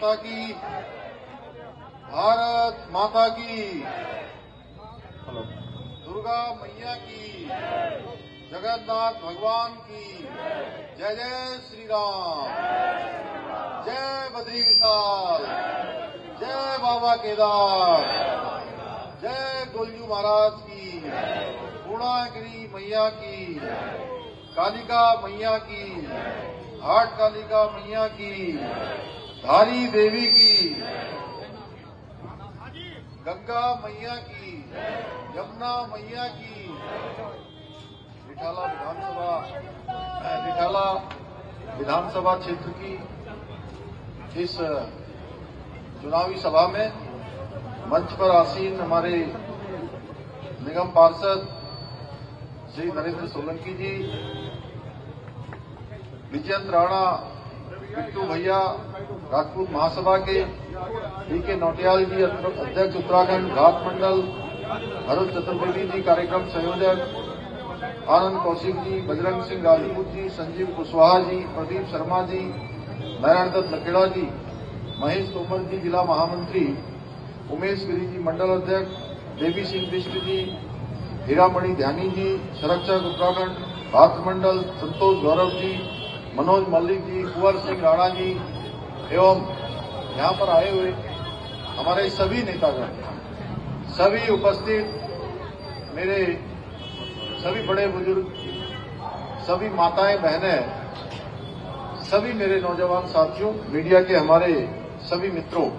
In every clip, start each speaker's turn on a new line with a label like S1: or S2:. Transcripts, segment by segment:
S1: माता की, भारत माता की, दुर्गा मैया की, जगन्नाथ भगवान की, जय जय श्री राम, जय बद्री विशाल, जय बाबा केदार, जय गोलजू महाराज की, पूर्णागिरी मैया की, कालिका मैया की, हाट कालिका मैया की, धारी देवी की, गंगा मैया की, यमुना मैया की, रिठाला विधानसभा क्षेत्र की इस चुनावी सभा में मंच पर आसीन हमारे निगम पार्षद श्री नरेंद्र सोलंकी जी, विजयंत राणा, बिट्टू भैया, राजपूत महासभा के डी.के. नौटियाल जी, अध्यक्ष उत्तराखंड घाट मंडल, भरत चतुर्वेदी जी कार्यक्रम संयोजक, आनंद कौशिक जी, बजरंग सिंह राजपूत जी, संजीव कुशवाहा जी, प्रदीप शर्मा जी, नारायण दत्त लखेड़ा जी, महेश तोमर जी जिला महामंत्री, उमेश गिरी जी मंडल अध्यक्ष, देवी सिंह बिष्ट जी, हीरामणि ध्यानी जी, संरक्षक उत्तराखंड घाट मंडल, संतोष गौरव जी, मनोज मल्लिक जी, कुंवर सिंह राणा जी एवं यहाँ पर आए हुए हमारे सभी नेतागण, सभी उपस्थित मेरे सभी बड़े बुजुर्ग, सभी माताएं बहनें, सभी मेरे नौजवान साथियों, मीडिया के हमारे सभी मित्रों,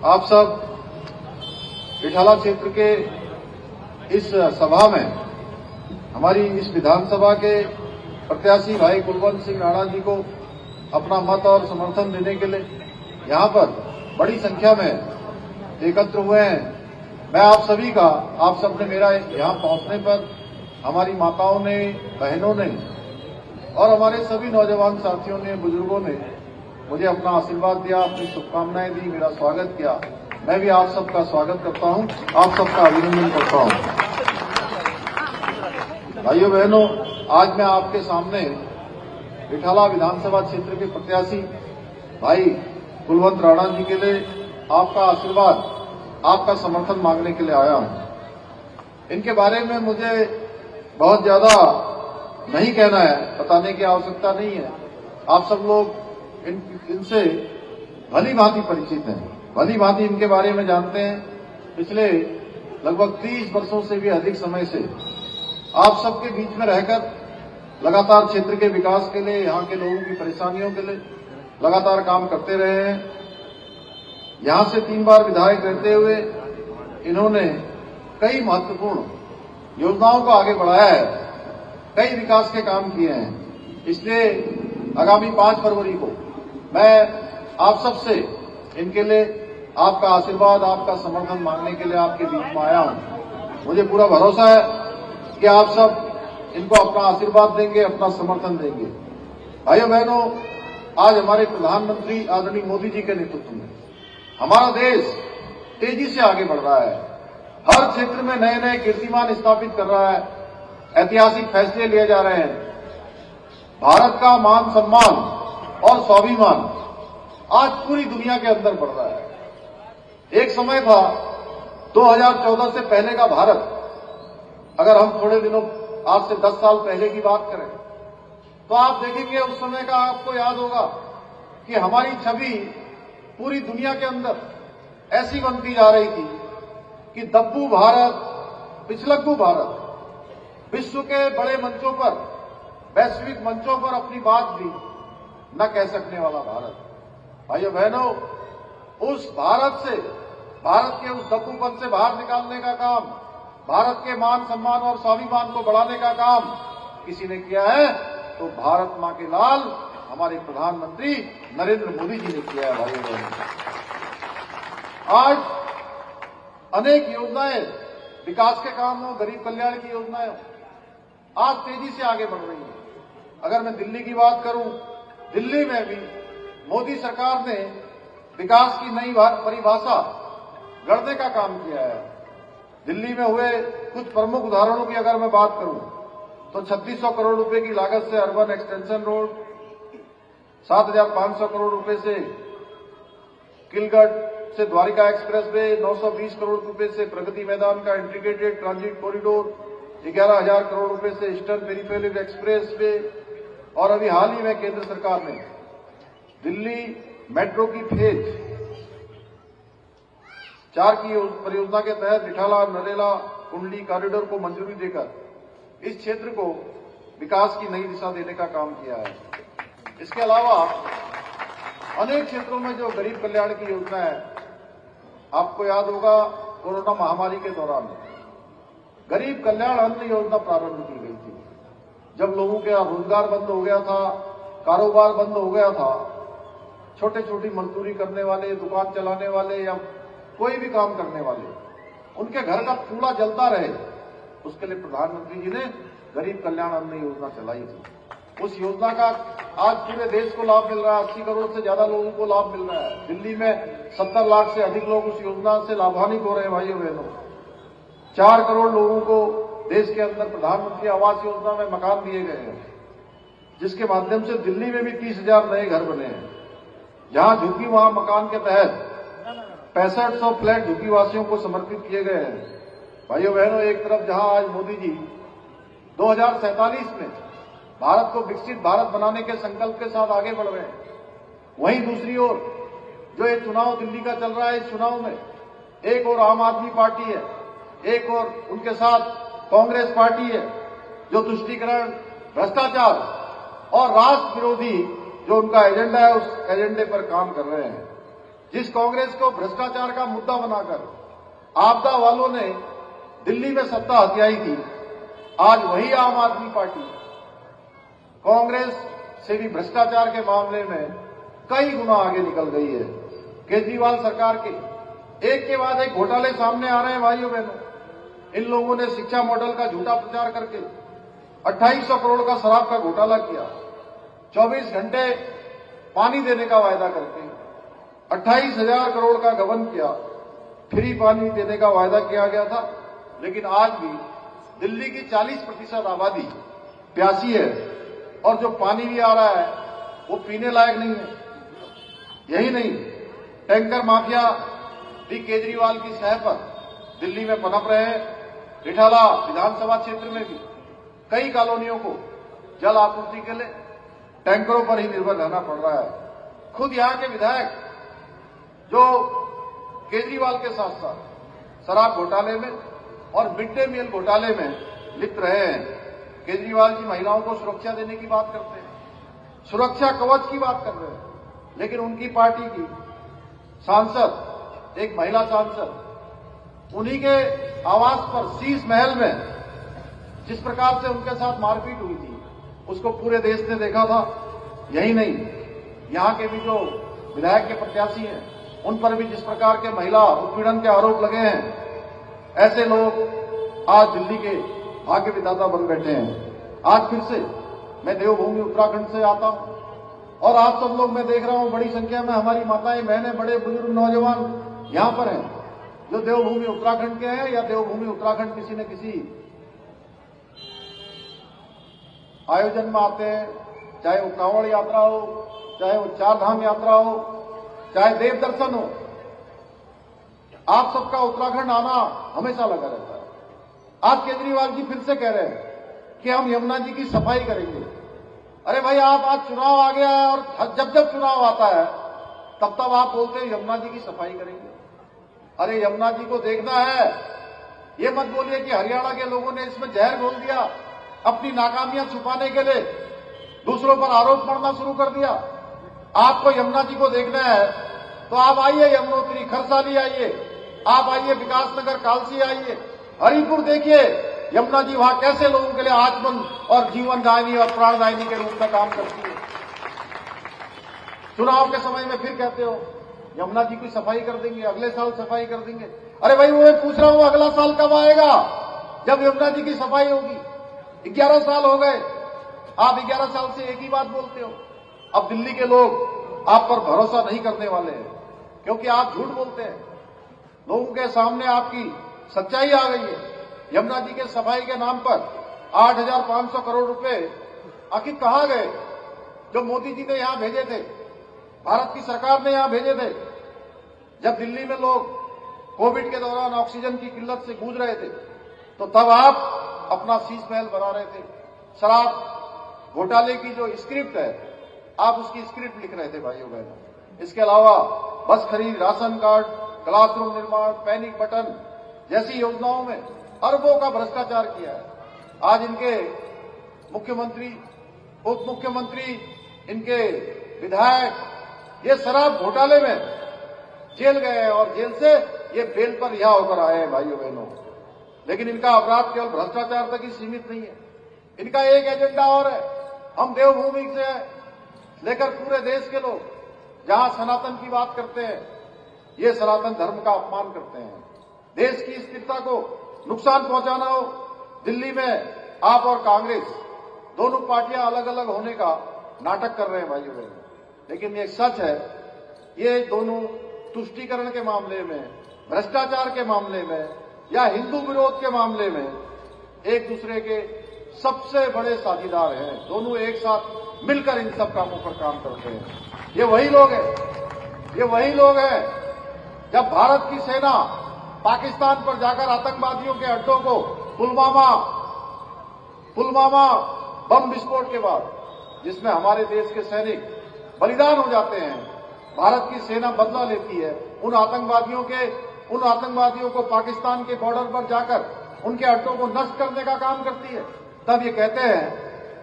S1: आप सब रिठाला क्षेत्र के इस सभा में हमारी इस विधानसभा के प्रत्याशी भाई कुलवंत सिंह राणा जी को अपना मत और समर्थन देने के लिए यहाँ पर बड़ी संख्या में एकत्र हुए हैं। मैं आप सभी का, आप सबने मेरा यहाँ पहुंचने पर हमारी माताओं ने, बहनों ने और हमारे सभी नौजवान साथियों ने, बुजुर्गों ने मुझे अपना आशीर्वाद दिया, अपनी शुभकामनाएं दी, मेरा स्वागत किया। मैं भी आप सबका स्वागत करता हूं, आप सबका अभिनंदन करता हूं। भाइयों बहनों, आज मैं आपके सामने रिठाला विधानसभा क्षेत्र के प्रत्याशी भाई कुलवंत राणा जी के लिए आपका आशीर्वाद, आपका समर्थन मांगने के लिए आया हूं। इनके बारे में मुझे बहुत ज्यादा नहीं कहना है, बताने की आवश्यकता नहीं है। आप सब लोग इनसे भली भांति परिचित हैं, भली भांति इनके बारे में जानते हैं। पिछले लगभग 30 वर्षों से भी अधिक समय से आप सबके बीच में रहकर लगातार क्षेत्र के विकास के लिए, यहाँ के लोगों की परेशानियों के लिए लगातार काम करते रहे हैं। यहाँ से 3 बार विधायक रहते हुए इन्होंने कई महत्वपूर्ण योजनाओं को आगे बढ़ाया है, कई विकास के काम किए हैं। इसलिए आगामी 5 फरवरी को मैं आप सबसे इनके लिए आपका आशीर्वाद, आपका समर्थन मांगने के लिए आपके बीच में आया हूं। मुझे पूरा भरोसा है कि आप सब इनको अपना आशीर्वाद देंगे, अपना समर्थन देंगे। भाइयों बहनों, आज हमारे प्रधानमंत्री आदरणीय मोदी जी के नेतृत्व में हमारा देश तेजी से आगे बढ़ रहा है, हर क्षेत्र में नए नए कीर्तिमान स्थापित कर रहा है, ऐतिहासिक फैसले लिए जा रहे हैं। भारत का मान सम्मान और स्वाभिमान आज पूरी दुनिया के अंदर बढ़ रहा है। एक समय था 2014 से पहले का भारत, अगर हम थोड़े दिनों आज से 10 साल पहले की बात करें तो आप देखेंगे उस समय का आपको याद होगा कि हमारी छवि पूरी दुनिया के अंदर ऐसी बनती जा रही थी कि दब्बू भारत, पिछलग्गू भारत, विश्व के बड़े मंचों पर, वैश्विक मंचों पर अपनी बात भी न कह सकने वाला भारत। भाइयों बहनों, उस भारत से, भारत के उस दब्बूपन से बाहर निकालने का काम, भारत के मान सम्मान और स्वाभिमान को बढ़ाने का काम किसी ने किया है तो भारत मां के लाल हमारे प्रधानमंत्री नरेंद्र मोदी जी ने किया है। भाइयों बहनों, आज अनेक योजनाएं, विकास के काम हो, गरीब कल्याण की योजनाएं आज तेजी से आगे बढ़ रही हैं। अगर मैं दिल्ली की बात करूं, दिल्ली में भी मोदी सरकार ने विकास की नई परिभाषा गढ़ने का काम किया है। दिल्ली में हुए कुछ प्रमुख उदाहरणों की अगर मैं बात करूं तो 3600 करोड़ रुपए की लागत से अर्बन एक्सटेंशन रोड, 7500 करोड़ रुपए से किलगढ़ से द्वारिका एक्सप्रेस वे, 920 करोड़ रुपए से प्रगति मैदान का इंटीग्रेटेड ट्रांजिट कॉरिडोर, 11,000 करोड़ रुपए से ईस्टर्न पेरिफेरल एक्सप्रेस वे, और अभी हाल ही में केंद्र सरकार ने दिल्ली मेट्रो की फेज 4 की परियोजना के तहत इटाला नरेला कुंडली कॉरिडोर को मंजूरी देकर इस क्षेत्र को विकास की नई दिशा देने का काम किया है। इसके अलावा अनेक क्षेत्रों में जो गरीब कल्याण की योजना है, आपको याद होगा कोरोना महामारी के दौरान गरीब कल्याण अन्न योजना प्रारंभ की गई थी। जब लोगों के रोजगार बंद हो गया था, कारोबार बंद हो गया था, छोटे छोटी मजदूरी करने वाले, दुकान चलाने वाले या कोई भी काम करने वाले, उनके घर का चूल्हा जलता रहे, उसके लिए प्रधानमंत्री जी ने गरीब कल्याण अन्न योजना चलाई थी। उस योजना का आज पूरे देश को लाभ मिल रहा है। 80 करोड़ से ज्यादा लोगों को लाभ मिल रहा है। दिल्ली में 70 लाख से अधिक लोग उस योजना से लाभान्वित हो रहे हैं। भाइयों बहनों, 4 करोड़ लोगों को देश के अंदर प्रधानमंत्री आवास योजना में मकान दिए गए हैं, जिसके माध्यम से दिल्ली में भी 30,000 नए घर बने हैं। जहां झुग्गी वहां मकान के तहत 6500 फ्लैट झुग्गीवासियों को समर्पित किए गए हैं। भाइयों बहनों, एक तरफ जहां आज मोदी जी 2047 में भारत को विकसित भारत बनाने के संकल्प के साथ आगे बढ़ रहे हैं, वहीं दूसरी ओर जो ये चुनाव दिल्ली का चल रहा है, इस चुनाव में एक और आम आदमी पार्टी है, एक और उनके साथ कांग्रेस पार्टी है, जो तुष्टीकरण, भ्रष्टाचार और राष्ट्र विरोधी जो उनका एजेंडा है, उस एजेंडे पर काम कर रहे हैं। जिस कांग्रेस को भ्रष्टाचार का मुद्दा बनाकर आपदा वालों ने दिल्ली में सत्ता हथियाई थी, आज वही आम आदमी पार्टी कांग्रेस से भी भ्रष्टाचार के मामले में कई गुना आगे निकल गई है। केजरीवाल सरकार के एक के बाद एक घोटाले सामने आ रहे हैं। भाइयों बहनों, इन लोगों ने शिक्षा मॉडल का झूठा प्रचार करके 2800 करोड़ का शराब का घोटाला किया, 24 घंटे पानी देने का वायदा करके 28,000 करोड़ का गबन किया, फ्री पानी देने का वायदा किया गया था। लेकिन आज भी दिल्ली की 40% आबादी प्यासी है और जो पानी भी आ रहा है वो पीने लायक नहीं है। यही नहीं, टैंकर माफिया भी केजरीवाल की सह पर दिल्ली में पनप रहे हैं। इटाला विधानसभा क्षेत्र में भी कई कॉलोनियों को जल आपूर्ति के लिए टैंकरों पर ही निर्भर रहना पड़ रहा है। खुद यहां के विधायक जो केजरीवाल के साथ साथ शराब घोटाले में और मिड डे मील घोटाले में लिप्त रहे हैं। केजरीवाल जी महिलाओं को सुरक्षा देने की बात करते हैं, सुरक्षा कवच की बात कर रहे हैं, लेकिन उनकी पार्टी की सांसद, एक महिला सांसद, उन्हीं के आवास पर शीश महल में जिस प्रकार से उनके साथ मारपीट हुई थी, उसको पूरे देश ने देखा था। यही नहीं, यहां के भी जो विधायक के प्रत्याशी हैं, उन पर भी जिस प्रकार के महिला उत्पीड़न के आरोप लगे हैं, ऐसे लोग आज दिल्ली के भाग्य विधाता बन बैठे हैं। आज फिर से मैं देवभूमि उत्तराखंड से आता हूं और आप सब लोग, मैं देख रहा हूं बड़ी संख्या में हमारी माताएं, बहनें, बड़े बुजुर्ग नौजवान यहां पर हैं, जो देवभूमि उत्तराखंड के हैं या देवभूमि उत्तराखंड किसी न किसी आयोजन में आते हैं, चाहे वो कांवड़ यात्रा हो, चाहे वो 4 धाम यात्रा हो, चाहे देव दर्शन हो। आप सबका उत्तराखंड आना हमेशा लगा रहता है। आज केजरीवाल जी फिर से कह रहे हैं कि हम यमुना जी की सफाई करेंगे। अरे भाई, आप आज चुनाव आ गया है और जब जब चुनाव आता है तब तब आप बोलते हैं यमुना जी की सफाई करेंगे। अरे यमुना जी को देखना है, ये मत बोलिए कि हरियाणा के लोगों ने इसमें जहर घोल दिया, अपनी नाकामियां छुपाने के लिए दूसरों पर आरोप मढ़ना शुरू कर दिया। आपको यमुना जी को देखना है तो आप आइए, यमुनोत्री, खरसाली आइए, आप आइए विकासनगर, कालसी आइए, हरिपुर देखिए यमुना जी वहां कैसे लोगों के लिए आचमन और जीवनदायिनी और प्राणदायिनी के रूप में काम करती है। चुनाव के समय में फिर कहते हो यमुना जी की सफाई कर देंगे, अगले साल सफाई कर देंगे। अरे भाई, वो मैं पूछ रहा हूं अगला साल कब आएगा जब यमुना जी की सफाई होगी? 11 साल हो गए, आप 11 साल से एक ही बात बोलते हो। अब दिल्ली के लोग आप पर भरोसा नहीं करने वाले हैं, क्योंकि आप झूठ बोलते हैं। लोगों के सामने आपकी सच्चाई आ गई है। यमुना जी के सफाई के नाम पर 8,500 करोड़ रुपए आखिर कहां गए, जो मोदी जी ने यहां भेजे थे, भारत की सरकार ने यहां भेजे थे? जब दिल्ली में लोग कोविड के दौरान ऑक्सीजन की किल्लत से जूझ रहे थे, तो तब आप अपना शीश महल बना रहे थे। शराब घोटाले की जो स्क्रिप्ट है, आप उसकी स्क्रिप्ट लिख रहे थे भाइयों बहनों। इसके अलावा बस खरीद, राशन कार्ड, क्लासरूम निर्माण, पैनिक बटन जैसी योजनाओं में अरबों का भ्रष्टाचार किया है। आज इनके मुख्यमंत्री, उप मुख्यमंत्री, इनके विधायक ये शराब घोटाले में जेल गए हैं और जेल से ये बेल पर रिहा होकर आए हैं भाइयों बहनों। लेकिन इनका अपराध केवल भ्रष्टाचार तक ही सीमित नहीं है। इनका एक एजेंडा और है। हम देवभूमि से लेकर पूरे देश के लोग जहां सनातन की बात करते हैं, ये सनातन धर्म का अपमान करते हैं। देश की स्थिरता को नुकसान पहुंचाना हो, दिल्ली में आप और कांग्रेस दोनों पार्टियां अलग अलग होने का नाटक कर रहे हैं भाइयों बहनों। लेकिन ये सच है, ये दोनों तुष्टीकरण के मामले में, भ्रष्टाचार के मामले में या हिंदू विरोध के मामले में एक दूसरे के सबसे बड़े साझीदार हैं। दोनों एक साथ मिलकर इन सब कामों पर काम करते हैं। ये वही लोग हैं, ये वही लोग हैं जब भारत की सेना पाकिस्तान पर जाकर आतंकवादियों के अड्डों को पुलवामा बम विस्फोट के बाद, जिसमें हमारे देश के सैनिक बलिदान हो जाते हैं, भारत की सेना बदला लेती है। उन आतंकवादियों को पाकिस्तान के बॉर्डर पर जाकर उनके अड्डों को नष्ट करने का काम करती है। तब ये कहते हैं,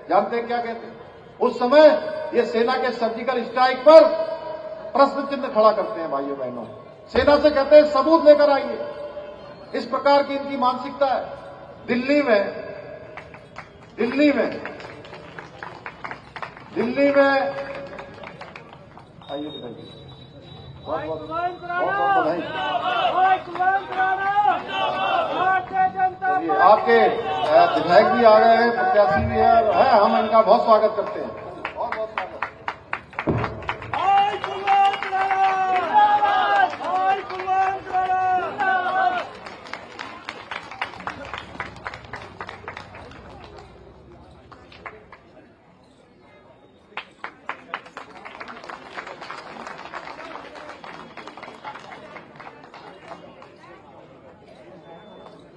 S1: जानते हैं क्या कहते हैं? उस समय ये सेना के सर्जिकल स्ट्राइक पर प्रश्न चिन्ह खड़ा करते हैं भाइयों बहनों। सेना से कहते हैं सबूत लेकर आइए। इस प्रकार की इनकी मानसिकता है। दिल्ली में आइए बताइए। बहुत बधाई। आपके विधायक भी आ गए हैं, प्रत्याशी भी है, हम इनका बहुत स्वागत करते हैं। बहुत बहुत स्वागत।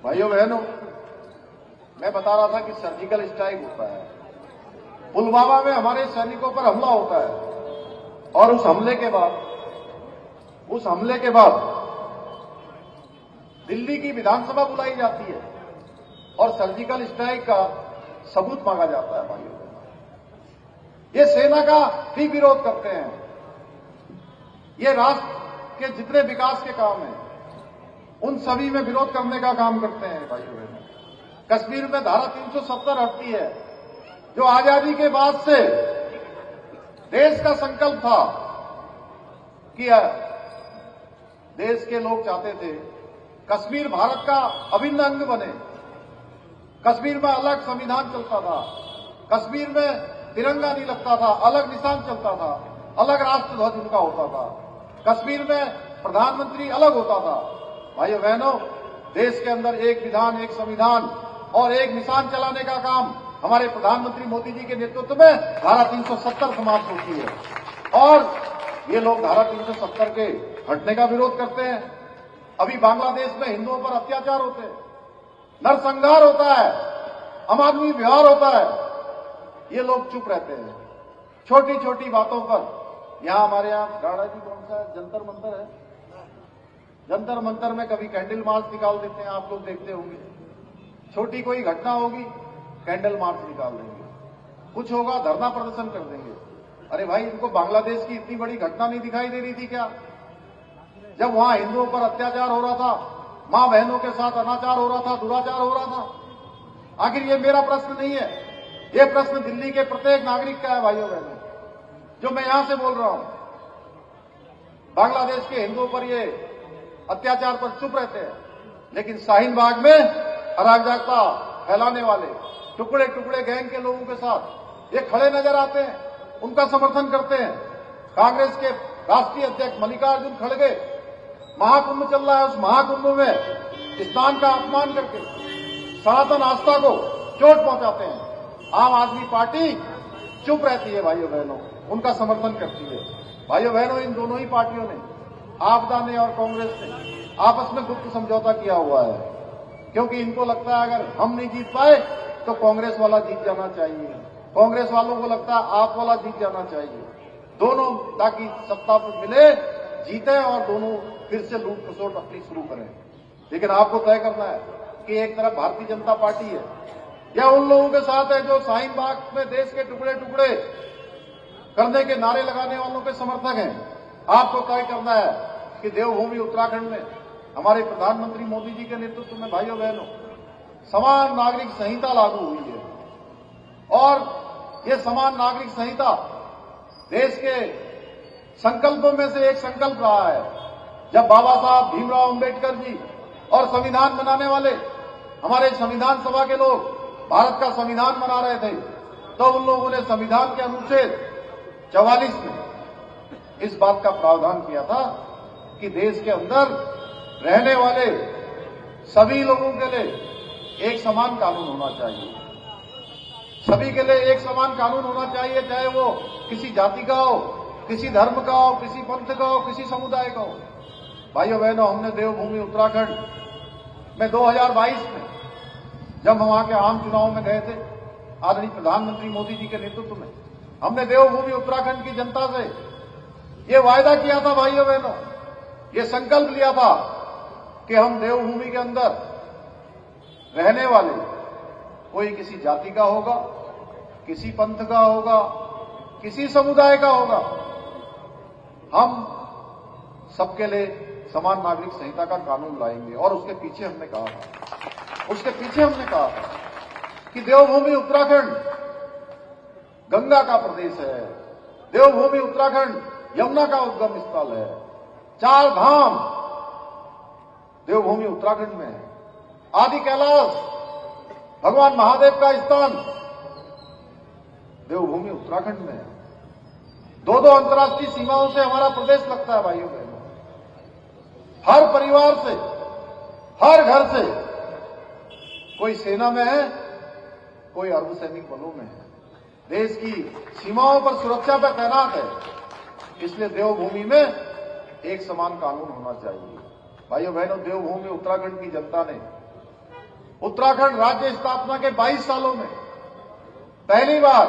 S1: भाइयों बहनों, मैं बता रहा था कि सर्जिकल स्ट्राइक होता है। पुलवामा में हमारे सैनिकों पर हमला होता है और उस हमले के बाद दिल्ली की विधानसभा बुलाई जाती है और सर्जिकल स्ट्राइक का सबूत मांगा जाता है। भाइयों ये सेना का भी विरोध करते हैं। ये राष्ट्र के जितने विकास के काम हैं उन सभी में विरोध करने का काम करते हैं भाइयों बहनों। कश्मीर में धारा 370 हटती है, जो आजादी के बाद से देश का संकल्प था कि देश के लोग चाहते थे कश्मीर भारत का अभिन्न अंग बने। कश्मीर में अलग संविधान चलता था, कश्मीर में तिरंगा नहीं लगता था, अलग निशान चलता था, अलग राष्ट्रध्वज उनका होता था, कश्मीर में प्रधानमंत्री अलग होता था। भाइयों बहनों, देश के अंदर एक विधान, एक संविधान और एक निशान चलाने का काम हमारे प्रधानमंत्री मोदी जी के नेतृत्व में धारा 370 समाप्त होती है और ये लोग धारा 370 के हटने का विरोध करते हैं। अभी बांग्लादेश में हिंदुओं पर अत्याचार होते हैं, नरसंहार होता है, अमानवीय व्यवहार होता है, ये लोग चुप रहते हैं। छोटी छोटी बातों पर यहां हमारे यहां गाड़ा जी कौन सा जंतर मंतर है, जंतर मंतर में कभी कैंडल मार्च निकाल देते हैं, आप लोग देखते होंगे। छोटी कोई घटना होगी, कैंडल मार्च निकाल देंगे, कुछ होगा धरना प्रदर्शन कर देंगे। अरे भाई, इनको बांग्लादेश की इतनी बड़ी घटना नहीं दिखाई दे रही थी क्या? जब वहां हिंदुओं पर अत्याचार हो रहा था, मां बहनों के साथ अनाचार हो रहा था, दुराचार हो रहा था। आखिर ये मेरा प्रश्न नहीं है, ये प्रश्न दिल्ली के प्रत्येक नागरिक का है भाइयों बहनों, जो मैं यहां से बोल रहा हूं। बांग्लादेश के हिंदुओं पर ये अत्याचार पर चुप रहते हैं, लेकिन शाहीन बाग में अराजकता फैलाने वाले टुकड़े टुकड़े गैंग के लोगों के साथ ये खड़े नजर आते हैं, उनका समर्थन करते हैं। कांग्रेस के राष्ट्रीय अध्यक्ष मल्लिकार्जुन खड़गे महाकुंभ चल रहा है, उस महाकुंभ में स्नान का अपमान करके सनातन आस्था को चोट पहुंचाते हैं। आम आदमी पार्टी चुप रहती है भाइयों बहनों, उनका समर्थन करती है। भाइयों बहनों, इन दोनों ही पार्टियों ने आपदा ने और कांग्रेस ने आपस में गुप्त समझौता किया हुआ है, क्योंकि इनको लगता है अगर हम नहीं जीत पाए तो कांग्रेस वाला जीत जाना चाहिए, कांग्रेस वालों को लगता है आप वाला जीत जाना चाहिए, दोनों ताकि सत्ता पर मिले, जीते और दोनों फिर से लूट खसोट अपनी शुरू करें। लेकिन आपको तय करना है कि एक तरफ भारतीय जनता पार्टी है या उन लोगों के साथ है जो शाहीन बाग में देश के टुकड़े टुकड़े करने के नारे लगाने वालों के समर्थक हैं। आपको तय करना है कि देवभूमि उत्तराखंड में हमारे प्रधानमंत्री मोदी जी के नेतृत्व में भाइयों बहनों समान नागरिक संहिता लागू हुई है और ये समान नागरिक संहिता देश के संकल्पों में से एक संकल्प रहा है। जब बाबा साहब भीमराव अंबेडकर जी और संविधान बनाने वाले हमारे संविधान सभा के लोग भारत का संविधान बना रहे थे तो उन लोगों ने संविधान के अनुच्छेद 44 में इस बात का प्रावधान किया था कि देश के अंदर रहने वाले सभी लोगों के लिए एक समान कानून होना चाहिए, सभी के लिए एक समान कानून होना चाहिए, चाहे वो किसी जाति का हो, किसी धर्म का हो, किसी पंथ का हो, किसी समुदाय का हो। भाइयों बहनों, हमने देवभूमि उत्तराखंड में 2022 में जब हम वहां के आम चुनाव में गए थे आदरणीय प्रधानमंत्री मोदी जी के नेतृत्व में, हमने देवभूमि उत्तराखंड की जनता से ये वायदा किया था, भाइयों बहनों, ये संकल्प लिया था कि हम देवभूमि के अंदर रहने वाले कोई किसी जाति का होगा, किसी पंथ का होगा, किसी समुदाय का होगा, हम सबके लिए समान नागरिक संहिता का कानून लाएंगे। और उसके पीछे हमने कहा था कि देवभूमि उत्तराखंड गंगा का प्रदेश है, देवभूमि उत्तराखंड यमुना का उद्गम स्थल है, 4 धाम देवभूमि उत्तराखंड में है, आदि कैलाश भगवान महादेव का स्थान देवभूमि उत्तराखंड में है, 2 अंतर्राष्ट्रीय सीमाओं से हमारा प्रदेश लगता है। भाइयों बहनों, हर परिवार से, हर घर से कोई सेना में है, कोई अर्धसैनिक बलों में है, देश की सीमाओं पर सुरक्षा पर तैनात है, इसलिए देवभूमि में एक समान कानून होना चाहिए। भाइयों बहनों, देवभूमि उत्तराखंड की जनता ने उत्तराखंड राज्य स्थापना के 22 सालों में पहली बार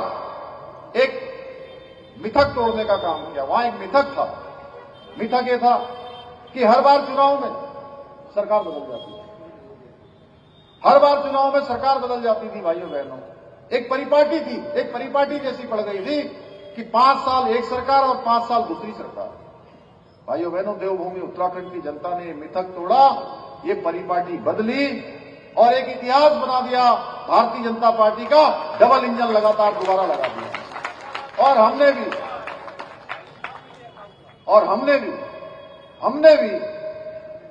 S1: एक मिथक तोड़ने का काम किया। वहां एक मिथक था, मिथक ये था कि हर बार चुनाव में सरकार बदल जाती थी, हर बार चुनाव में सरकार बदल जाती थी। भाइयों बहनों, एक परिपाटी थी, एक परिपाटी जैसी पड़ गई थी कि 5 साल एक सरकार और 5 साल दूसरी सरकार। भाइयों बहनों, देवभूमि उत्तराखंड की जनता ने मिथक तोड़ा, ये परिपाटी बदली और एक इतिहास बना दिया भारतीय जनता पार्टी का, डबल इंजन लगातार दोबारा लगा दिया। और हमने भी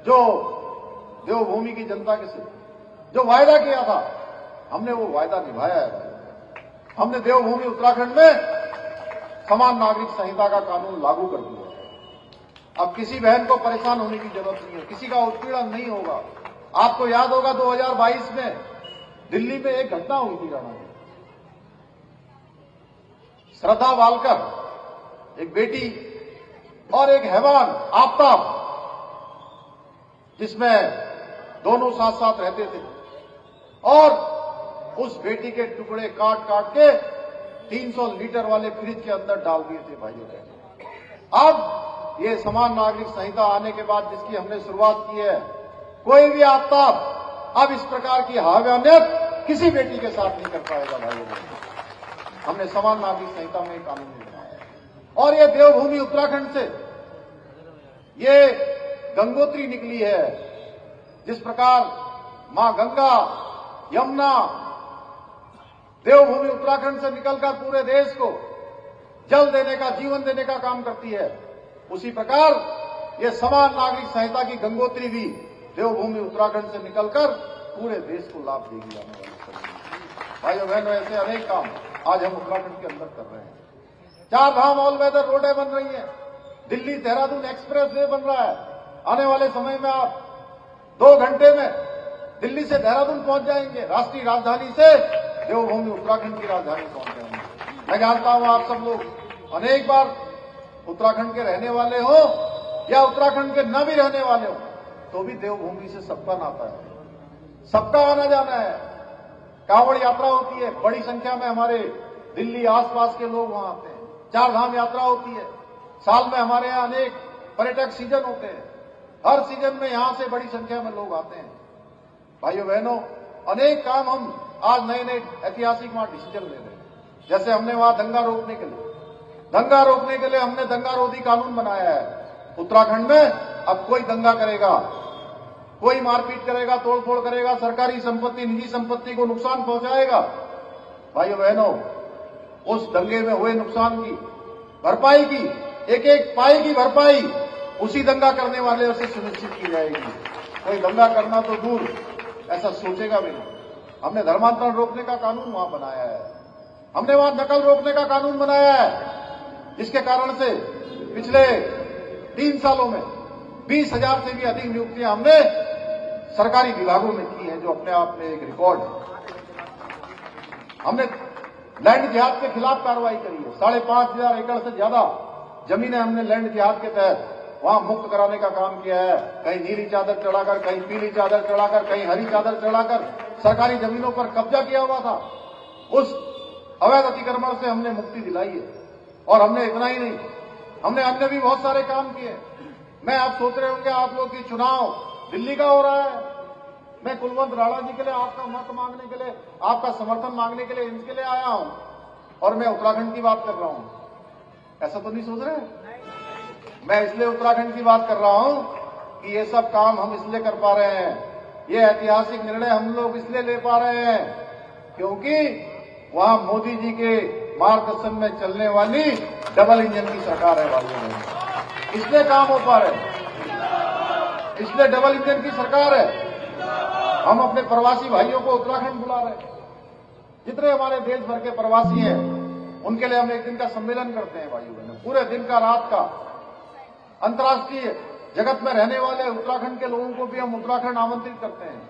S1: जो देवभूमि की जनता के से जो वायदा किया था, हमने वो वायदा निभाया है। हमने देवभूमि उत्तराखंड में समान नागरिक संहिता का कानून लागू कर दिया। अब किसी बहन को परेशान होने की जरूरत नहीं है, किसी का उत्पीड़न नहीं होगा। आपको याद होगा 2022 में दिल्ली में एक घटना हुई थी राणा में, श्रद्धा वालकर एक बेटी और एक हैवान आफ्ताब, जिसमें दोनों साथ साथ रहते थे, और उस बेटी के टुकड़े काट काट के 300 लीटर वाले फ्रिज के अंदर डाल दिए थे। भाइयों बहनों, अब ये समान नागरिक संहिता आने के बाद जिसकी हमने शुरुआत की है, कोई भी आफ्ताब अब इस प्रकार की हैवानियत किसी बेटी के साथ नहीं कर पाएगा। भाइयों बहनों, हमने समान नागरिक संहिता में कानून बनाया और ये देवभूमि उत्तराखंड से ये गंगोत्री निकली है। जिस प्रकार मां गंगा, यमुना देवभूमि उत्तराखंड से निकलकर पूरे देश को जल देने का, जीवन देने का काम करती है, उसी प्रकार ये समान नागरिक संहिता की गंगोत्री भी देवभूमि उत्तराखंड से निकलकर पूरे देश को लाभ देगी आने वाले। भाइयों बहनों, ऐसे अनेक काम आज हम उत्तराखंड के अंदर कर रहे हैं। 4 धाम ऑल वेदर रोडें बन रही हैं, दिल्ली देहरादून एक्सप्रेस वे बन रहा है। आने वाले समय में आप 2 घंटे में दिल्ली से देहरादून पहुंच जाएंगे, राष्ट्रीय राजधानी से देवभूमि उत्तराखंड की राजधानी पहुंच जाएंगे। मैं जानता हूं आप सब लोग अनेक बार उत्तराखंड के रहने वाले हो या उत्तराखंड के न भी रहने वाले हो, तो भी देवभूमि से सबका नाता है, सबका आना जाना है। कांवड़ यात्रा होती है, बड़ी संख्या में हमारे दिल्ली आसपास के लोग वहां आते हैं। चार धाम यात्रा होती है, साल में हमारे यहाँ अनेक पर्यटक सीजन होते हैं, हर सीजन में यहां से बड़ी संख्या में लोग आते हैं। भाइयों बहनों, अनेक काम हम आज नए नए ऐतिहासिक वहां डिसीजन ले रहे हैं। जैसे हमने वहां दंगा रोकने के लिए हमने दंगा रोधी कानून बनाया है। उत्तराखंड में अब कोई दंगा करेगा, कोई मारपीट करेगा, तोड़फोड़ करेगा, सरकारी संपत्ति, निजी संपत्ति को नुकसान पहुंचाएगा, भाइयों बहनों, उस दंगे में हुए नुकसान की भरपाई की, एक एक पाई की भरपाई उसी दंगा करने वाले से सुनिश्चित की जाएगी। कोई दंगा करना तो दूर, ऐसा सोचेगा भी नहीं। हमने धर्मांतरण रोकने का कानून वहां बनाया है, हमने वहां नकल रोकने का कानून बनाया है, जिसके कारण से पिछले 3 सालों में 20,000 से भी अधिक नियुक्तियां हमने सरकारी विभागों में की हैं, जो अपने आप में एक रिकॉर्ड है। हमने लैंड जिहाद के खिलाफ कार्रवाई करी है। 5,500 एकड़ से ज्यादा जमीनें हमने लैंड जिहाद के तहत वहां मुक्त कराने का काम किया है। कहीं नीली चादर चढ़ाकर, कहीं पीली चादर चढ़ाकर, कहीं हरी चादर चढ़ाकर सरकारी जमीनों पर कब्जा किया हुआ था, उस अवैध अतिक्रमण से हमने मुक्ति दिलाई है। और हमने इतना ही नहीं, हमने अन्य भी बहुत सारे काम किए। मैं आप सोच रहे होंगे आप लोग की चुनाव दिल्ली का हो रहा है, मैं कुलवंत राणा जी के लिए आपका मत मांगने के लिए, आपका समर्थन मांगने के लिए इनके लिए आया हूं, और मैं उत्तराखंड की बात कर रहा हूं। ऐसा तो नहीं सोच रहे? मैं इसलिए उत्तराखंड की बात कर रहा हूं कि ये सब काम हम इसलिए कर पा रहे हैं, ये ऐतिहासिक निर्णय हम लोग इसलिए ले पा रहे हैं क्योंकि वहां मोदी जी के मार्गदर्शन में चलने वाली डबल इंजन की सरकार है भाइयों बहनों, इसलिए काम हो पा रहे हैं, इसलिए डबल इंजन की सरकार है। हम अपने प्रवासी भाइयों को उत्तराखंड बुला रहे हैं। जितने हमारे देश भर के प्रवासी हैं उनके लिए हम एक दिन का सम्मेलन करते हैं भाइयों बहनों, पूरे दिन का, रात का। अंतर्राष्ट्रीय जगत में रहने वाले उत्तराखंड के लोगों को भी हम उत्तराखंड आमंत्रित करते हैं,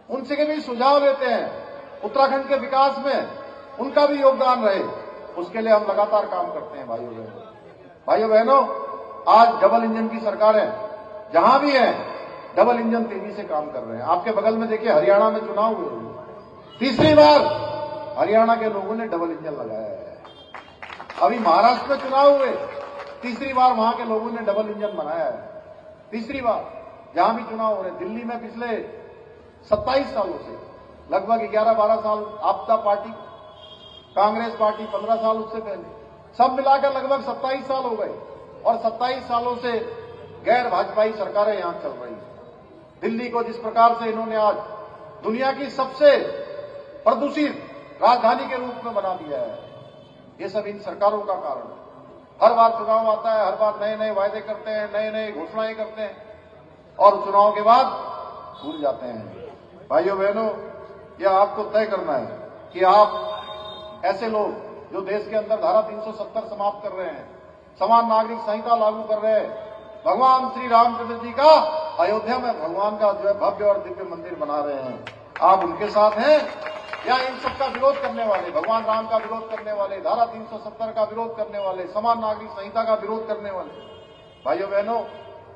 S1: उनसे भी सुझाव लेते हैं, उत्तराखंड के विकास में उनका भी योगदान रहे, उसके लिए हम लगातार काम करते हैं भाइयों बहनों। भाइयों बहनों, आज डबल इंजन की सरकार है, जहां भी है डबल इंजन तेजी से काम कर रहे हैं। आपके बगल में देखिए, हरियाणा में चुनाव हुए, तीसरी बार हरियाणा के लोगों ने डबल इंजन लगाया है। अभी महाराष्ट्र में चुनाव हुए, तीसरी बार वहां के लोगों ने डबल इंजन बनाया है, तीसरी बार जहां भी चुनाव हो रहे। दिल्ली में पिछले 27 सालों से लगभग 11-12 साल आपदा पार्टी, कांग्रेस पार्टी 15 साल उससे पहले, सब मिलाकर लगभग 27 साल हो गए, और 27 सालों से गैर भाजपाई सरकारें यहां चल रही हैं। दिल्ली को जिस प्रकार से इन्होंने आज दुनिया की सबसे प्रदूषित राजधानी के रूप में बना दिया है, ये सब इन सरकारों का कारण है। हर बार चुनाव आता है, हर बार नए नए वायदे करते हैं, नए नए घोषणाएं करते हैं, और चुनाव के बाद भूल जाते हैं। भाइयों बहनों, यह आपको तय करना है कि आप ऐसे लोग जो देश के अंदर धारा 370 समाप्त कर रहे हैं, समान नागरिक संहिता लागू कर रहे हैं, भगवान श्री रामचंद्र जी का अयोध्या में भगवान का जो है भव्य और दिव्य मंदिर बना रहे हैं, आप उनके साथ हैं या इन सबका विरोध करने वाले, भगवान राम का विरोध करने वाले, धारा 370 का विरोध करने वाले, समान नागरिक संहिता का विरोध करने वाले? भाइयों बहनों,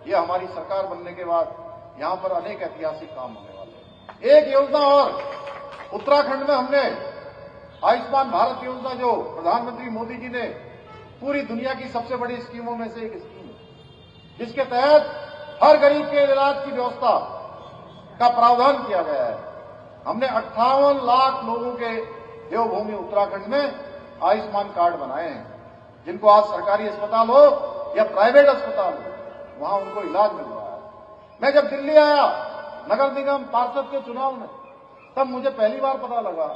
S1: ये हमारी सरकार बनने के बाद यहां पर अनेक ऐतिहासिक काम होने वाले हैं। एक योजना और उत्तराखंड में हमने आयुष्मान भारत योजना, जो प्रधानमंत्री मोदी जी ने पूरी दुनिया की सबसे बड़ी स्कीमों में से एक स्कीम है, जिसके तहत हर गरीब के इलाज की व्यवस्था का प्रावधान किया गया है। हमने 58 लाख लोगों के देवभूमि उत्तराखंड में आयुष्मान कार्ड बनाए हैं, जिनको आज सरकारी अस्पताल हो या प्राइवेट अस्पताल हो, वहां उनको इलाज मिल रहा है। मैं जब दिल्ली आया नगर निगम पार्षद के चुनाव में, तब मुझे पहली बार पता लगा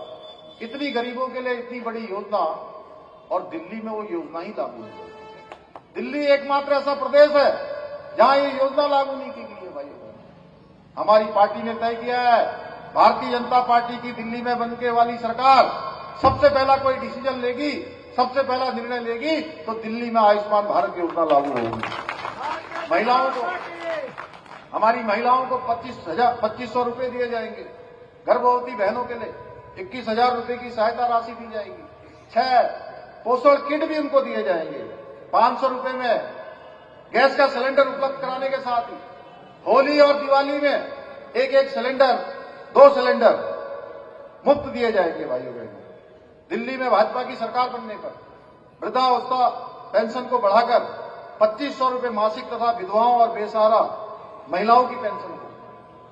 S1: इतनी गरीबों के लिए इतनी बड़ी योजना, और दिल्ली में वो योजना ही लागू है। दिल्ली एकमात्र ऐसा प्रदेश है जहां ये योजना लागू नहीं की गई है। भाई, हमारी पार्टी ने तय किया है, भारतीय जनता पार्टी की दिल्ली में बनने वाली सरकार सबसे पहला कोई डिसीजन लेगी, सबसे पहला निर्णय लेगी, तो दिल्ली में आयुष्मान भारत योजना लागू होगी। महिलाओं को, हमारी महिलाओं को 2500 रुपए दिए जाएंगे। गर्भवती बहनों के लिए 21,000 रुपए की सहायता राशि दी जाएगी। 6 पोषण किट भी उनको दिए जाएंगे। 500 रुपए में गैस का सिलेंडर उपलब्ध कराने के साथ ही होली और दिवाली में एक एक सिलेंडर, 2 सिलेंडर मुफ्त दिए जाएंगे भाइयों बहनों। दिल्ली में भाजपा की सरकार बनने पर वृद्धावस्था पेंशन को बढ़ाकर 2500 रुपए मासिक तथा विधवाओं और बेसहारा महिलाओं की पेंशन को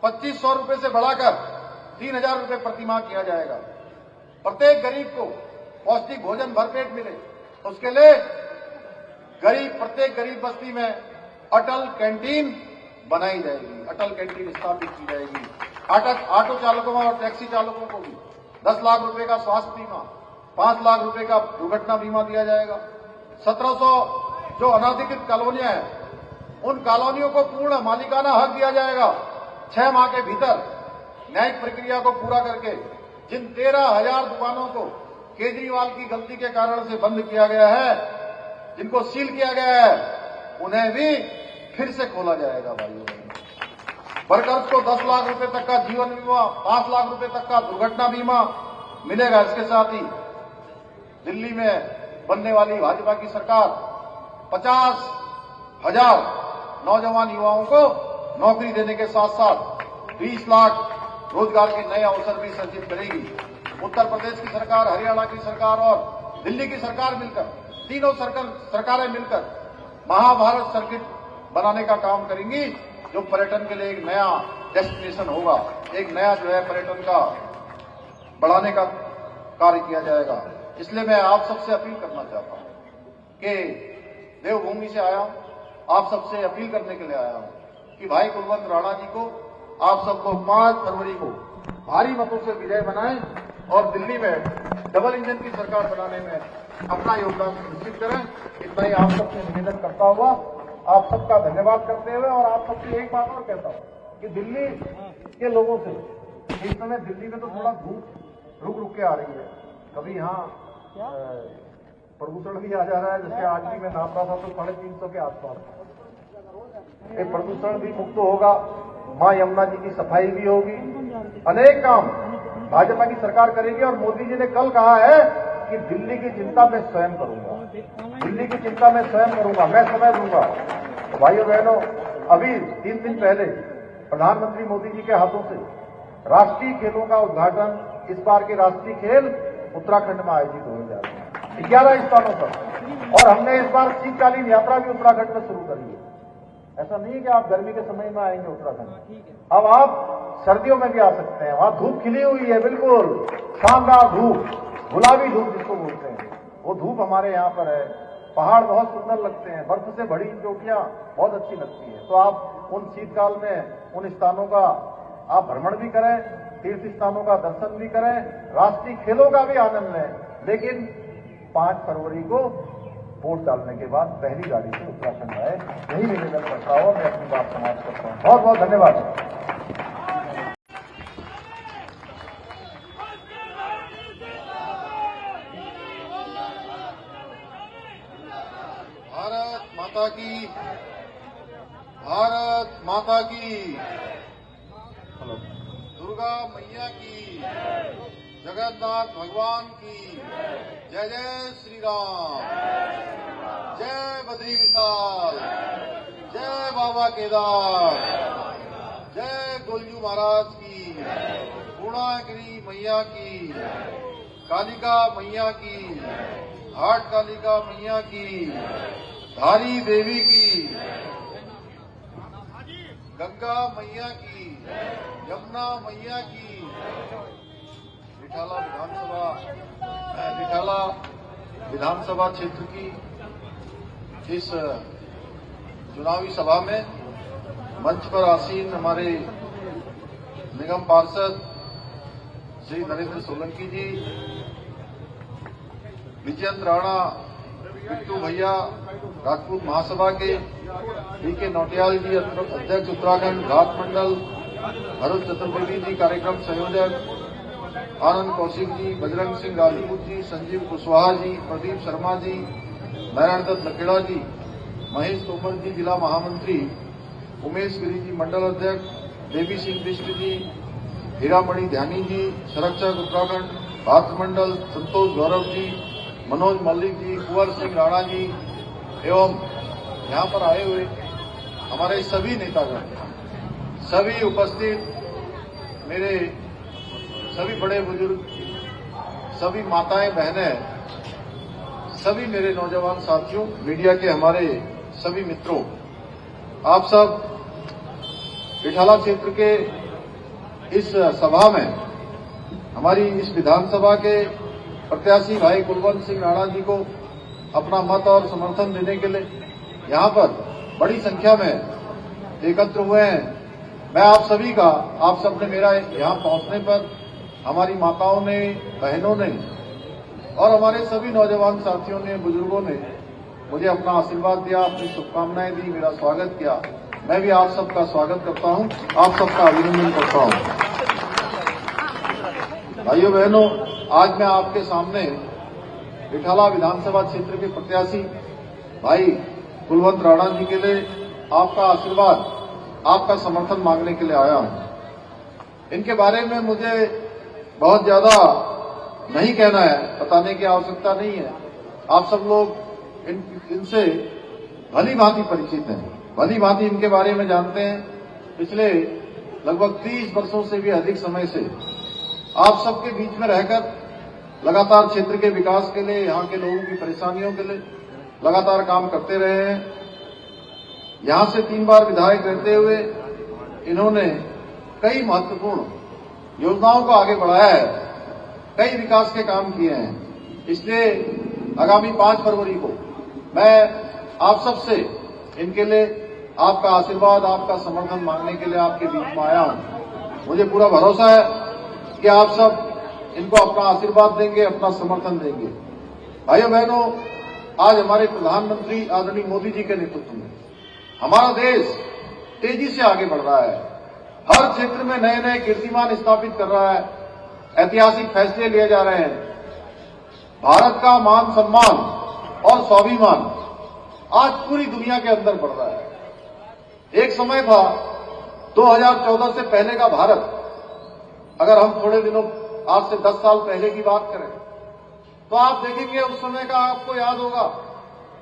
S1: 2500 रुपए से बढ़ाकर 3000 रुपए प्रतिमाह किया जाएगा। प्रत्येक गरीब को पौष्टिक भोजन भरपेट मिले, उसके लिए प्रत्येक गरीब बस्ती में अटल कैंटीन बनाई जाएगी, अटल कैंटीन स्थापित की जाएगी। ऑटो चालकों और टैक्सी चालकों को भी 10 लाख रुपए का स्वास्थ्य बीमा, 5 लाख रुपए का दुर्घटना बीमा दिया जाएगा। 1700 जो अनाधिकृत कॉलोनियां हैं, उन कॉलोनियों को पूर्ण मालिकाना हक दिया जाएगा। 6 माह के भीतर न्यायिक प्रक्रिया को पूरा करके जिन 13,000 दुकानों को केजरीवाल की गलती के कारण से बंद किया गया है, जिनको सील किया गया है, उन्हें भी फिर से खोला जाएगा भाइयों। वर्कर्स को 10 लाख रुपए तक का जीवन बीमा, 5 लाख रुपए तक का दुर्घटना बीमा मिलेगा। इसके साथ ही दिल्ली में बनने वाली भाजपा की सरकार 50,000 नौजवान युवाओं को नौकरी देने के साथ साथ 20 लाख रोजगार के नए अवसर भी सृजित करेगी। उत्तर प्रदेश की सरकार, हरियाणा की सरकार और दिल्ली की सरकार मिलकर, तीनों सरकारें मिलकर महाभारत सर्किट बनाने का काम करेंगी, जो पर्यटन के लिए एक नया डेस्टिनेशन होगा, एक नया जो है पर्यटन का बढ़ाने का कार्य किया जाएगा। इसलिए मैं आप सबसे अपील करना चाहता हूं कि देवभूमि से आया हूं, आप सबसे अपील करने के लिए आया हूं कि भाई कुलवंत राणा जी को आप सबको 5 फरवरी को भारी मतों से विजय बनाएं और दिल्ली में डबल इंजन की सरकार बनाने में अपना योगदान सुनिश्चित करें। इतना ही आप सबसे निवेदन करता हुआ आप सबका धन्यवाद करते हुए, और आप सबसे एक बात और कहता हूं कि दिल्ली के लोगों से इस समय दिल्ली में तो थोड़ा धूप रुक के आ रही है, कभी यहाँ प्रदूषण भी आ जा रहा है, जैसे आज भी मैं नाप रहा था तो 350 के आसपास। ये प्रदूषण भी मुक्त होगा, मां यमुना जी की सफाई भी होगी, अनेक काम भाजपा की सरकार करेगी। और मोदी जी ने कल कहा है कि दिल्ली की चिंता मैं स्वयं करूंगा, दिल्ली की चिंता मैं स्वयं करूंगा, मैं समय दूंगा। तो भाइयों बहनों, अभी 3 दिन पहले प्रधानमंत्री मोदी जी के हाथों से राष्ट्रीय खेलों का उद्घाटन, इस बार के राष्ट्रीय खेल उत्तराखंड में आयोजित होने जा रहे हैं 11 स्थानों पर, और हमने इस बार शीतकालीन यात्रा भी उत्तराखंड में शुरू करी है। ऐसा नहीं है कि आप गर्मी के समय में आएंगे उत्तराखंड, अब आप सर्दियों में भी आ सकते हैं। वहां धूप खिली हुई है, बिल्कुल शानदार धूप, गुलाबी धूप जिसको बोलते हैं, वो धूप हमारे यहाँ पर है। पहाड़ बहुत सुंदर लगते हैं, बर्फ से भरी चोटियां बहुत अच्छी लगती है। तो आप उन शीतकाल में उन स्थानों का आप भ्रमण भी करें, तीर्थ स्थानों का दर्शन भी करें, राष्ट्रीय खेलों का भी आनंद लें। लेकिन 5 फरवरी को वोट डालने के बाद पहली गाड़ी से उत्तराखंड आए, यही निवेदन करता हूं। मैं अपनी बात समाप्त करता हूं। बहुत बहुत धन्यवाद। भारत माता की, भारत माता की, दुर्गा मैया की, जगन्नाथ भगवान की, जय जय श्री राम, जय बद्री विशाल, जय बाबा केदार, जय गोलजू महाराज की, पूर्णागिरी मैया की, कालिका मैया की, हाट कालिका मैया की, धारी देवी की, गंगा मैया की, यमुना मैया की, रिठाला विधानसभा क्षेत्र की इस चुनावी सभा में मंच पर आसीन हमारे निगम पार्षद श्री नरेंद्र सोलंकी जी, विजयंत राणा, बिट्टू भैया, राजपूत महासभा के डी.के. नौटियाल जी, अध्यक्ष उत्तराखंड घाट मंडल, भरत चतुर्वेदी जी कार्यक्रम संयोजक, आनंद कौशिक जी, बजरंग सिंह राजपूत जी, संजीव कुशवाहा जी, प्रदीप शर्मा जी, नारायण दत्त लखेड़ा जी, महेश तोमर जी जिला महामंत्री, उमेश गिरी जी मंडल अध्यक्ष, देवी सिंह बिष्ट जी, हीरामणि ध्यानी जी, संरक्षक उत्तराखंड भारत मंडल, संतोष गौरव जी, मनोज मल्लिक जी, कुंवर सिंह राणा जी एवं यहाँ पर आए हुए हमारे सभी नेतागण, सभी उपस्थित मेरे सभी बड़े बुजुर्ग, सभी माताएं बहनें, सभी मेरे नौजवान साथियों, मीडिया के हमारे सभी मित्रों, आप सब इटाला क्षेत्र के इस सभा में हमारी इस विधानसभा के प्रत्याशी भाई कुलवंत सिंह राणा जी को अपना मत और समर्थन देने के लिए यहाँ पर बड़ी संख्या में एकत्र हुए हैं। मैं आप सभी का, आप सबने मेरा यहाँ पहुंचने पर हमारी माताओं ने, बहनों ने और हमारे सभी नौजवान साथियों ने, बुजुर्गों ने मुझे अपना आशीर्वाद दिया, अपनी शुभकामनाएं दी, मेरा स्वागत किया। मैं भी आप सबका स्वागत करता हूं, आप सबका अभिनंदन करता हूं। भाइयों बहनों, आज मैं आपके सामने इटाला विधानसभा क्षेत्र के प्रत्याशी भाई कुलवंत राणा जी के लिए आपका आशीर्वाद, आपका समर्थन मांगने के लिए आया हूं। इनके बारे में मुझे बहुत ज्यादा नहीं कहना है, बताने की आवश्यकता नहीं है। आप सब लोग इनसे भली भांति परिचित हैं, भली भांति इनके बारे में जानते हैं। पिछले लगभग 30 वर्षों से भी अधिक समय से आप सबके बीच में रहकर लगातार क्षेत्र के विकास के लिए, यहाँ के लोगों की परेशानियों के लिए लगातार काम करते रहे हैं। यहाँ से 3 बार विधायक रहते हुए इन्होंने कई महत्वपूर्ण योजनाओं को आगे बढ़ाया है, कई विकास के काम किए हैं। इसलिए आगामी 5 फरवरी को मैं आप सबसे इनके लिए आपका आशीर्वाद, आपका समर्थन मांगने के लिए आपके बीच में आया हूं। मुझे पूरा भरोसा है कि आप सब इनको अपना आशीर्वाद देंगे, अपना समर्थन देंगे। भाइयों बहनों, आज हमारे प्रधानमंत्री आदरणीय मोदी जी के नेतृत्व में हमारा देश तेजी से आगे बढ़ रहा है, हर क्षेत्र में नए नए कीर्तिमान स्थापित कर रहा है, ऐतिहासिक फैसले लिए जा रहे हैं। भारत का मान सम्मान और स्वाभिमान आज पूरी दुनिया के अंदर बढ़ रहा है। एक समय था 2014 से पहले का भारत, अगर हम थोड़े दिनों, आज से 10 साल पहले की बात करें तो आप देखेंगे उस समय का आपको याद होगा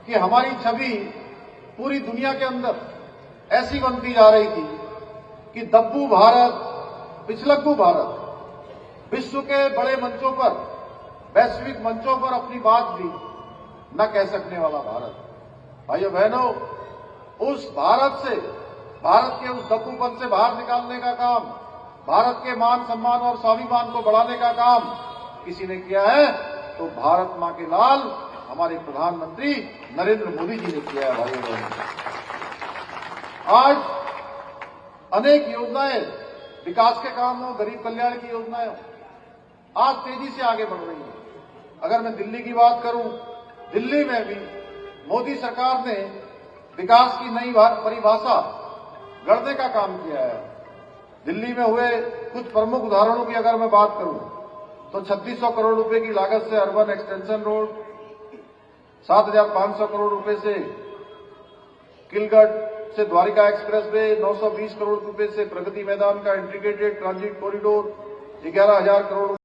S1: कि हमारी छवि पूरी दुनिया के अंदर ऐसी बनती जा रही थी कि दब्बू भारत, पिछलग्गू भारत, विश्व के बड़े मंचों पर, वैश्विक मंचों पर अपनी बात भी न कह सकने वाला भारत। भाइयों बहनों, उस भारत से, भारत के उस दब्बूपन से बाहर निकालने का काम, भारत के मान सम्मान और स्वाभिमान को बढ़ाने का काम किसी ने किया है तो भारत मां के लाल हमारे प्रधानमंत्री नरेंद्र मोदी जी ने किया है। भाइयों बहनों, आज अनेक योजनाएं, विकास के काम हो, गरीब कल्याण की योजनाएं हो, आज तेजी से आगे बढ़ रही है। अगर मैं दिल्ली की बात करूं, दिल्ली में भी मोदी सरकार ने विकास की नई परिभाषा गढ़ने का काम किया है। दिल्ली में हुए कुछ प्रमुख उदाहरणों की अगर मैं बात करूं तो 3600 करोड़ रुपए की लागत से अर्बन एक्सटेंशन रोड, 7500 करोड़ रुपए से किलगढ़ से द्वारिका एक्सप्रेस वे, 920 करोड़ रुपए से प्रगति मैदान का इंटीग्रेटेड ट्रांजिट कॉरिडोर, 11,000 करोड़